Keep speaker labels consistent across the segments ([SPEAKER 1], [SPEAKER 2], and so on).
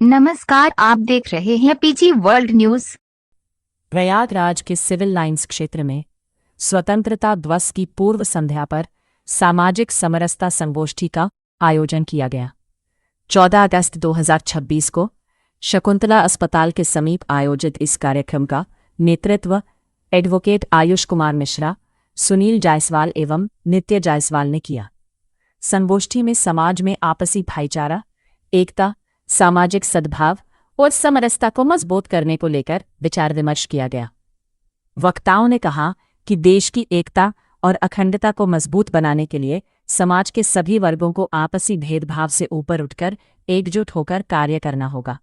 [SPEAKER 1] नमस्कार, आप देख रहे हैं पीजी वर्ल्ड न्यूज।
[SPEAKER 2] प्रयागराज के सिविल लाइंस क्षेत्र में स्वतंत्रता दिवस की पूर्व संध्या पर सामाजिक समरसता संगोष्ठी का आयोजन किया गया। 14 अगस्त 2026 को शकुंतला अस्पताल के समीप आयोजित इस कार्यक्रम का नेतृत्व एडवोकेट आयुष कुमार मिश्रा, सुनील जायसवाल एवं नित्य जायसवाल ने किया। संगोष्ठी में समाज में आपसी भाईचारा, एकता, सामाजिक सद्भाव और समरसता को मजबूत करने को लेकर विचार विमर्श किया गया। वक्ताओं ने कहा कि देश की एकता और अखंडता को मजबूत बनाने के लिए समाज के सभी वर्गों को आपसी भेदभाव से ऊपर उठकर एकजुट होकर कार्य करना होगा।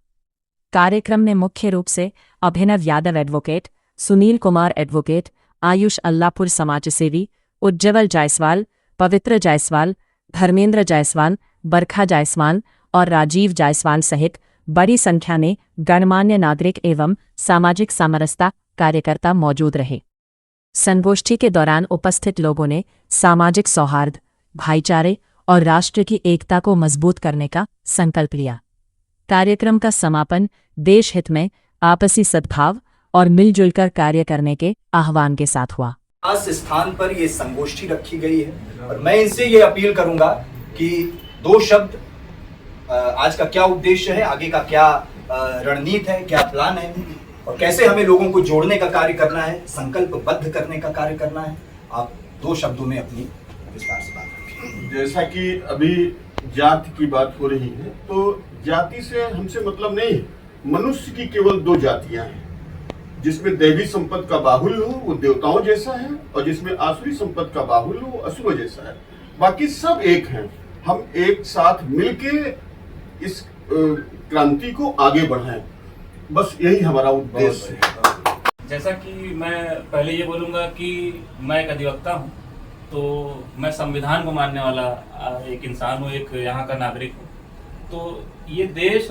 [SPEAKER 2] कार्यक्रम में मुख्य रूप से अभिनव यादव एडवोकेट, सुनील कुमार एडवोकेट, आयुष अल्लापुर समाजसेवी, उज्जवल जायसवाल, पवित्र जायसवाल, धर्मेंद्र जायसवाल, बरखा जायसवाल और राजीव जायसवाल सहित बड़ी संख्या में गणमान्य नागरिक एवं सामाजिक समरसता कार्यकर्ता मौजूद रहे। संगोष्ठी के दौरान उपस्थित लोगों ने सामाजिक सौहार्द, भाईचारे और राष्ट्र की एकता को मजबूत करने का संकल्प लिया। कार्यक्रम का समापन देश हित में आपसी सद्भाव और मिलजुल कर कार्य करने के आह्वान के साथ हुआ।
[SPEAKER 3] खास स्थान पर ये संगोष्ठी रखी गई है और मैं इनसे ये अपील करूंगा कि दो शब्द, आज का क्या उद्देश्य है, आगे का क्या रणनीति है, क्या प्लान है और कैसे हमें लोगों को जोड़ने का कार्य करना है, संकल्पबद्ध करने का कार्य करना है। आप दो शब्दों में अपनी विस्तार से बात रखें।
[SPEAKER 4] जैसा कि अभी जाति की बात हो रही है, तो जाति से हमसे मतलब नहीं है। मनुष्य की केवल दो जातियां हैं, जिसमें दैवी संपत्ति का बाहुल्य हो वो देवताओं जैसा है और जिसमें आसुरी संपत्ति का बाहुल्य हो वो असुर जैसा है। बाकी सब एक हैं। हम एक साथ मिलके इस क्रांति को आगे बढ़ाएं, बस यही हमारा उद्देश्य है।
[SPEAKER 5] जैसा कि मैं पहले ये बोलूँगा कि मैं एक अधिवक्ता हूँ, तो मैं संविधान को मानने वाला एक इंसान हूँ, एक यहाँ का नागरिक हूँ। तो ये देश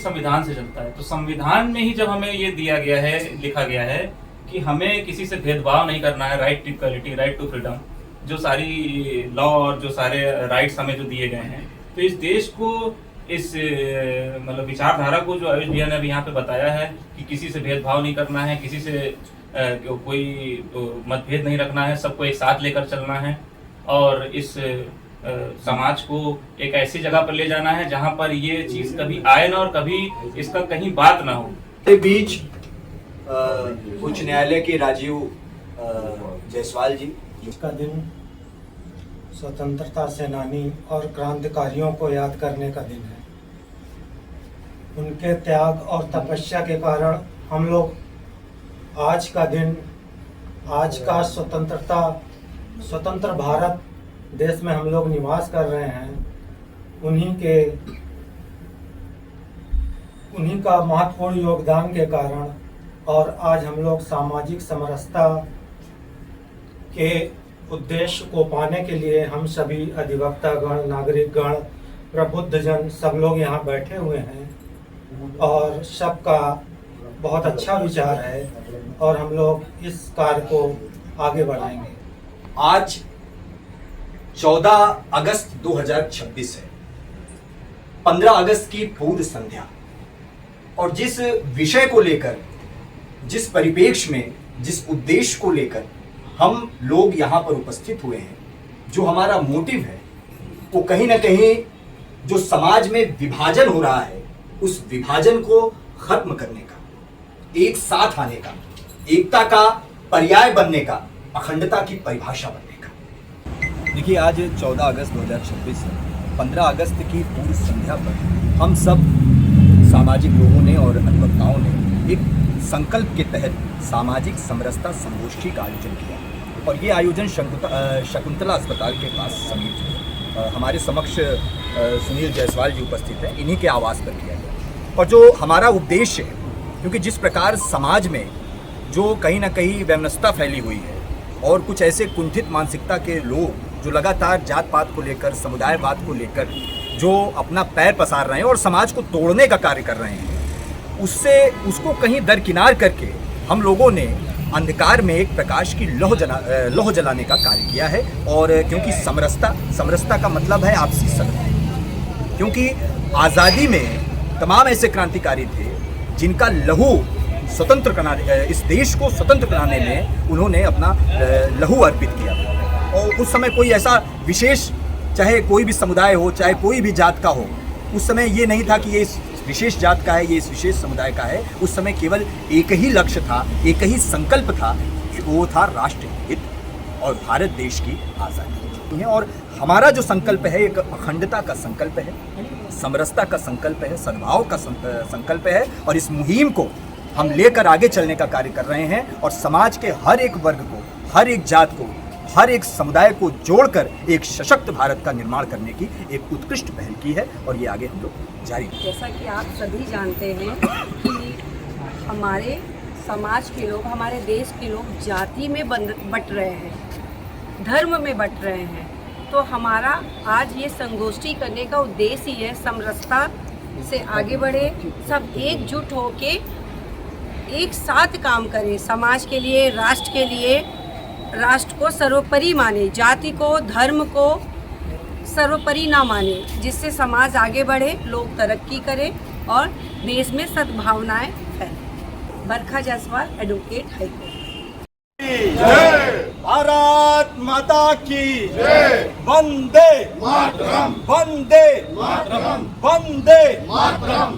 [SPEAKER 5] संविधान से चलता है। तो संविधान में ही जब हमें ये दिया गया है, लिखा गया है कि हमें किसी से भेदभाव नहीं करना है, right to equality, right to freedom, जो सारी लॉ और जो सारे राइट्स हमें जो दिए गए हैं, तो इस देश को, इस मतलब विचारधारा को जो आयुष भैया ने अभी यहाँ पे बताया है कि किसी से भेदभाव नहीं करना है, किसी से कोई मतभेद नहीं रखना है, सबको एक साथ लेकर चलना है और इस समाज को एक ऐसी जगह पर ले जाना है जहाँ पर ये चीज कभी आए ना और कभी इसका कहीं बात ना हो।
[SPEAKER 3] के बीच उच्च न्यायालय के राजीव जायसवाल जी,
[SPEAKER 6] इसका दिन स्वतंत्रता सेनानी और क्रांतिकारियों को याद करने का दिन है। उनके त्याग और तपस्या के कारण हम लोग आज का दिन, आज का स्वतंत्र भारत देश में हम लोग निवास कर रहे हैं। उन्हीं का महत्वपूर्ण योगदान के कारण और आज हम लोग सामाजिक समरसता के उद्देश्य को पाने के लिए हम सभी अधिवक्ता गण, नागरिक गण, प्रबुद्ध जन सब लोग यहाँ बैठे हुए हैं और सबका बहुत अच्छा विचार है और हम लोग इस कार्य को आगे बढ़ाएंगे।
[SPEAKER 3] आज 14 अगस्त 2026 है, 15 अगस्त की पूर्व संध्या, और जिस विषय को लेकर, जिस परिप्रेक्ष्य में, जिस उद्देश्य को लेकर हम लोग यहाँ पर उपस्थित हुए हैं, जो हमारा मोटिव है वो कहीं ना कहीं जो समाज में विभाजन हो रहा है उस विभाजन को खत्म करने का, एक साथ आने का, एकता का पर्याय बनने का, अखंडता की परिभाषा बनने का। देखिए, आज 14 अगस्त 2026 है। 15 अगस्त की पूर्व संध्या पर हम सब सामाजिक लोगों ने और अधिवक्ताओं ने एक संकल्प के तहत सामाजिक समरसता संगोष्ठी का आयोजन किया और ये आयोजन शकुंतला अस्पताल के पास समीप हमारे समक्ष सुनील जायसवाल जी उपस्थित हैं, इन्हीं के आवास पर किया गया। और जो हमारा उद्देश्य है, क्योंकि जिस प्रकार समाज में जो कहीं ना कहीं वैमनस्यता फैली हुई है और कुछ ऐसे कुंठित मानसिकता के लोग जो लगातार जात पात को लेकर, समुदायवाद को लेकर जो अपना पैर पसार रहे हैं और समाज को तोड़ने का कार्य कर रहे हैं, उसको कहीं दरकिनार करके हम लोगों ने अंधकार में एक प्रकाश की लौह जलाने का कार्य किया है। और क्योंकि समरसता का मतलब है आपसी सद्भाव, क्योंकि आज़ादी में तमाम ऐसे क्रांतिकारी थे जिनका लहू स्वतंत्र कराने, इस देश को स्वतंत्र कराने में उन्होंने अपना लहू अर्पित किया था। और उस समय कोई ऐसा विशेष, चाहे कोई भी समुदाय हो, चाहे कोई भी जात का हो, उस समय ये नहीं था कि ये इस विशेष जात का है, ये इस विशेष समुदाय का है। उस समय केवल एक ही लक्ष्य था, एक ही संकल्प था, वो था राष्ट्र हित और भारत देश की आज़ादी। और हमारा जो संकल्प है एक अखंडता का संकल्प है, समरसता का संकल्प है, सद्भाव का संकल्प है। और इस मुहिम को हम लेकर आगे चलने का कार्य कर रहे हैं और समाज के हर एक वर्ग को, हर एक जात को, हर एक समुदाय को जोड़कर एक सशक्त भारत का निर्माण करने की एक उत्कृष्ट पहल की है और ये आगे हम लोग जारी रखेंगे।
[SPEAKER 7] जैसा कि आप सभी जानते हैं कि हमारे समाज के लोग, हमारे देश के लोग जाति में बट रहे हैं, धर्म में बट रहे हैं। तो हमारा आज ये संगोष्ठी करने का उद्देश्य ही है समरसता से आगे बढ़े, सब एकजुट होके एक साथ काम करें, समाज के लिए, राष्ट्र के लिए, राष्ट्र को सर्वोपरि माने, जाति को, धर्म को सर्वोपरि ना माने, जिससे समाज आगे बढ़े, लोग तरक्की करें और देश में सद्भावनाएं फैलें। Barkha Jaiswal, advocate, high court.
[SPEAKER 3] Bharat माता की वंदे मातरम, वंदे मातरम, वंदे मातरम।